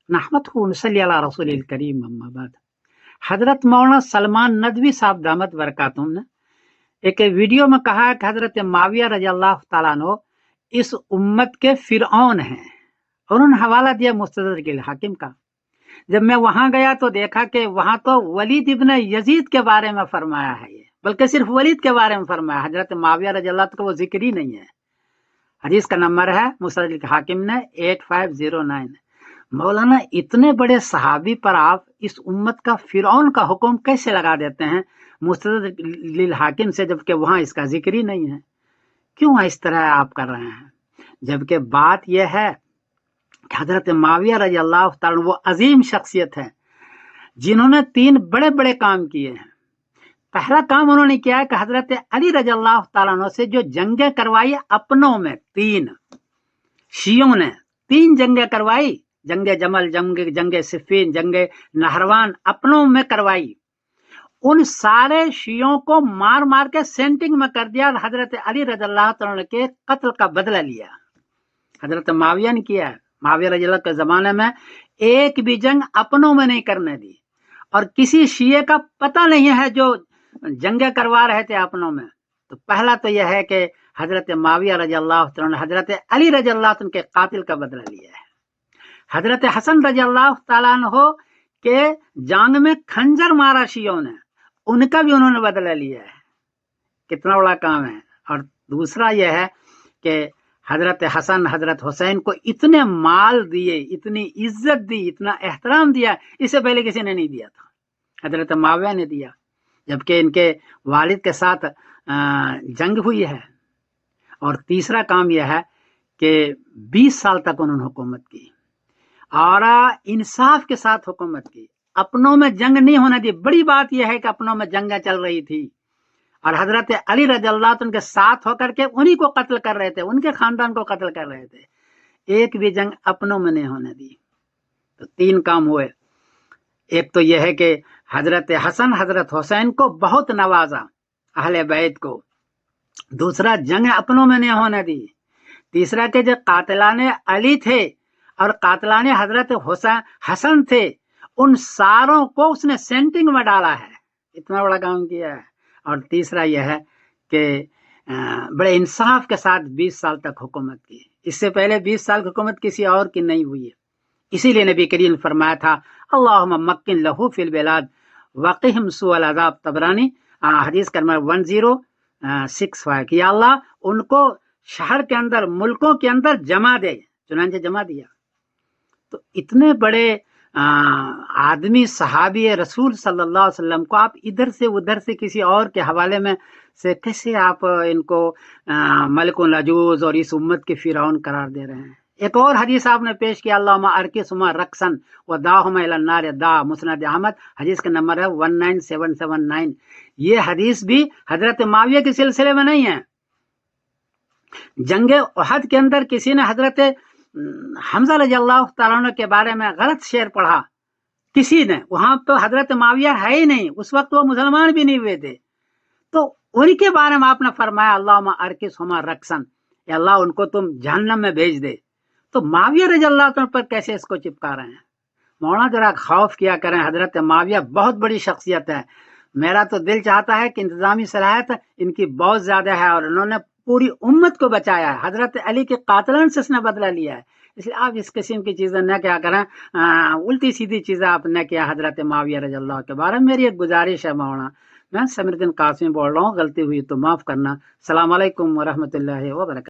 नहमदुहु व नसल्ली अला रसूलिल करीम अम्मा बाद। हजरत मौलाना सलमान नदवी साहब दामत बरकातुहू ने एक वीडियो में कहा कि हजरत माविया रजी अल्लाह तआला अन्हु इस उम्मत के फिरऔन हैं, और उन्होंने हवाला दिया मुस्तदरक अल हाकिम का। जब मैं वहां गया तो देखा कि वहां तो वलीद इब्न यजीद के बारे में फरमाया है, ये बल्कि सिर्फ वलीद के बारे में फरमाया, हजरत माविया रजी अल्लाह का वो जिक्र ही नहीं है। हदीस का नंबर है मुस्तदरक हाकिम ने 8509। मौलाना इतने बड़े सहाबी पर आप इस उम्मत का फिरौन का हुक्म कैसे लगा देते हैं मुस्तदरक हाकिम से, जबकि वहां इसका जिक्र ही नहीं है? क्यों इस तरह आप कर रहे हैं? जबकि बात यह है कि हजरत माविया रजी अल्लाह तआला वो अजीम शख्सियत है जिन्होंने 3 बड़े बड़े काम किए हैं। पहला काम उन्होंने किया है कि हजरत अली रजी अल्लाह तआला अन्हु से जो जंगें करवाई अपनों में, 3 शियों ने 3 जंगें करवाई, जंगे जमल, जंगे सिफीन, जंगे नहरवान अपनों में करवाई। उन सारे शियों को मार मार के सेंटिंग में कर दिया और हजरत अली रज़ी अल्लाह तआला के कत्ल का बदला लिया। हजरत माविया ने किया है। माविया रज़ी अल्लाह के जमाने में एक भी जंग अपनों में नहीं करने दी, और किसी शिये का पता नहीं है जो जंगे करवा रहे थे अपनों में। तो पहला तो यह है कि हजरत माविया रज़ी अल्लाह तआला ने हजरत अली रज़ी अल्लाह तआला के कातिल का बदला लिया है। हजरत हसन रज़ी अल्लाह तआला अन्हु के जांग में खंजर मारा शियों ने, उनका भी उन्होंने बदला लिया है। कितना बड़ा काम है। और दूसरा यह है कि हजरत हसन हजरत हुसैन को इतने माल दिए, इतनी इज्जत दी, इतना एहतराम दिया, इससे पहले किसी ने नहीं दिया था। हजरत माविया ने दिया, जबकि इनके वालिद के साथ जंग हुई है। और तीसरा काम यह है कि 20 साल तक उन्होंने हुकूमत की और इंसाफ के साथ हुकूमत की, अपनों में जंग नहीं होने दी। बड़ी बात यह है कि अपनों में जंग चल रही थी और हजरत अली रज़ी अल्लाह के साथ होकर के उन्हीं को कत्ल कर रहे थे, उनके खानदान को कत्ल कर रहे थे। एक भी जंग अपनों में नहीं होने दी। तो 3 काम हुए। एक तो यह है कि हजरत हसन हजरत हुसैन को बहुत नवाजा, अहले बैत को। दूसरा, जंग अपनों में नहीं होने दी। तीसरा के जो कातिलाने अली थे और कातिलाने हजरत हसन थे, उन सारों को उसने सेंटिंग में डाला है। इतना बड़ा काम किया है। और तीसरा यह है कि बड़े इंसाफ के साथ 20 साल तक हुकूमत की। इससे पहले 20 साल की हुकूमत किसी और की नहीं हुई है। इसीलिए नबी करीम ने फरमाया था, अल्लाहुम्मा मक्किन लहू फिल बिलाद वक़िहिम सुअल अज़ाब। तबरानी हदीस का नंबर 1065 कि या अल्लाह उनको शहर के अंदर, मुल्कों के अंदर जमा दे। चुनांचे जमा दिया। तो इतने बड़े आदमी, सहाबी रसूल सल्लल्लाहु अलैहि वसल्लम को आप इधर से उधर से किसी और के हवाले में से कैसे आप इनको मलिकुल अजूज और इस उम्मत के फिरौन करार दे रहे हैं? एक और हदीस आपने पेश किया, अल्लाहुम्मा अरकिसहुमा रक्सन व दाहुमा इलन नार दा, मुस्नद अहमद, हदीस का नंबर है 19779। ये हदीस भी हजरत माविया के सिलसिले में नहीं है। जंगे उहद के अंदर किसी ने हजरत हमजा रज़ी अल्लाह तआला अन्हु के बारे में गलत शेर पढ़ा, किसी ने, वहां तो हजरत माविया है ही नहीं, उस वक्त वो मुसलमान भी नहीं हुए थे। तो उनके बारे में आपने फरमाया, अल्लाहुम्मा अरकिसहुमा रक्सन, या अल्लाह उनको तुम जहन्नम में भेज दे। तो माविया रज़ी अल्लाह तआला पर कैसे इसको चिपका रहे हैं? मौलाना जरा खौफ किया करें। हजरत माविया बहुत बड़ी शख्सियत है। मेरा तो दिल चाहता है कि इंतजामी सलाहियत इनकी बहुत ज्यादा है और इन्होंने पूरी उम्मत को बचाया है। हजरत अली के कातिलन से इसने बदला लिया है। इसलिए आप इस किस्म की चीजें न क्या करें, उल्टी सीधी चीजें आप न किया हजरत माविया रज़ी अल्लाह के बारे में। मेरी एक गुजारिश है मौलाना, मैं समीरुद्दीन कासिमी बोल रहा हूँ, गलती हुई तो माफ करना। अस्सलाम वालेकुम व रहमतुल्लाहि व बरकातहू।